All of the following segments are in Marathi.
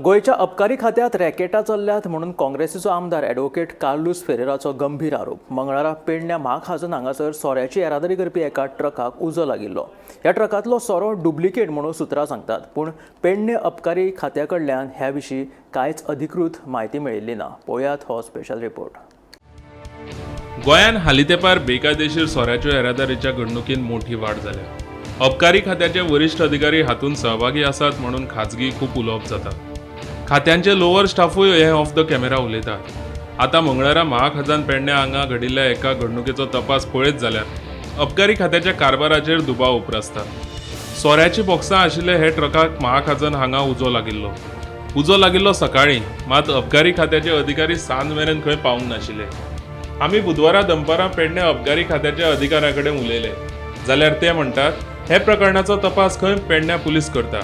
गोयच्या अबकारी खात्यात रॅकेटां चल्ल्यात म्हणून काँग्रेसीचो आमदार ॲडव्होकेट कार्लोस फेरेराचो गंभीर आरोप. मंगळारा पेडण्या म्हाखाजन हांगासर सोऱ्याची येरादारी करपी एका ट्रकाक उजो लागिल्लो. ह्या ट्रकांतलो सोरो डुप्लिकेट म्हणून सुत्रां सांगतात, पूण पेडणे अबकारी खात्या कडल्यान ह्या विशीं कांयच अधिकृत म्हायती मेळिल्ली ना. पळयात हो स्पेशल रिपोर्ट. गोंयान हालीं तेंपार बेकायदेशीर सोऱ्याच्यो येरादारीच्या घडणुकींत मोठी वाड जाल्या. अबकारी खात्याचे वरिश्ठ अधिकारी हातूंत सहभागी आसात म्हणून खाजगी खूब उलोवप जाता. खात्यांचे लोअर स्टाफूय हे ऑफ द कॅमेरा उलयतात. आतां मंगळारा महाखजान पेडण्या हांगा घडिल्ल्या एका घडणुकेचो तपास पळयत जाल्यार अबकारी खात्याच्या कारभाराचेर दुबाव उप्रासता. सोऱ्याची बॉक्सां आशिल्ले हे ट्रकाक महाखजान हांगा उजो लागिल्लो सकाळीं, मात अबकारी खात्याचे अधिकारी सांज मेरेन खंय पावूंक नाशिल्ले. आमी बुधवारा दनपारां पेडणे अबकारी खात्याच्या अधिकाऱ्या कडेन उलयले जाल्यार ते म्हणटात, हे प्रकरणाचो तपास खंय पेडण्या पुलीस करता.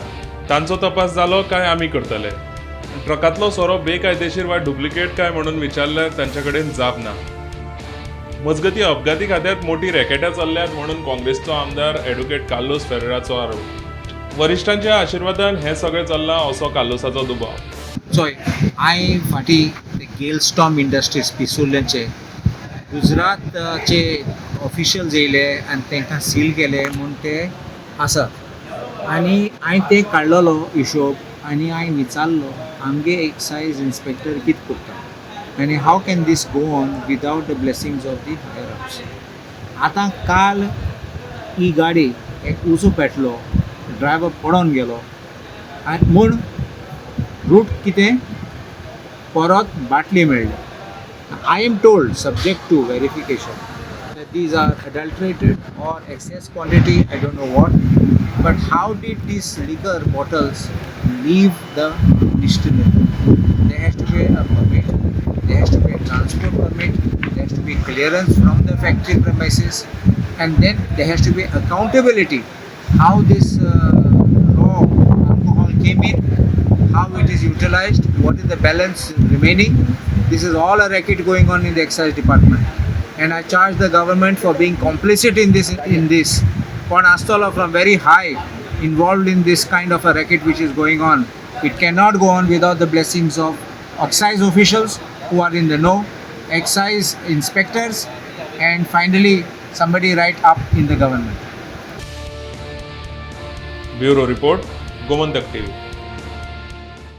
तांचो तपास जालो काय आमी करतले. ट्रकांतलो सोरो बेकायदेशीर वा डुप्लिकेट काय म्हणून विचारल्यार तांचे कडेन जाप ना. मजगतीं अपघाती खात्यांत मोठी रॅकेटां चल्ल्यात म्हणून काँग्रेसचो आमदार ॲडव्होकेट कार्लोस फेरेराचो आरोप. वरिश्ठांच्या आशिर्वादान हें सगळें चल्लां असो कार्लोसाचो दुबाव. चोय हांवें फाटीं गेलस्टॉम इंडस्ट्रीज पिसुल्लेंचे गुजरातचे ऑफिशियल्स येयले आनी तांकां सील केले म्हूण ते आसात. आनी हांवें ते काडलेलो हिशोब आनी हांवें विचारलो आमगे एक्सायज इन्स्पेक्टर कितें करता आनी how can this go on without the blessings of the higher ups. आतां काल ही गाडी एक उजो पेटलो, ड्रायव्हर पडोन गेलो आनी म्हूण रूट कितें परत बाटली मेळ्ळी. I am told, subject to verification, that these are adulterated or excess quantity, I don't know what, but how did these liquor bottles leave the distillery? There has to be a permit, there has to be a transport permit, there has to be clearance from the factory premises, and then there has to be accountability. How this raw alcohol came in, how it is utilized, what is the balance remaining. This is all a racket going on in the excise department, and I charge the government for being complicit in this. Kon astolo from very high involved in this kind of a racket which is going on. It cannot go on without the blessings of excise officials who are in the know, excise inspectors, and finally somebody right up in the government. Bureau report, Gomantak TV.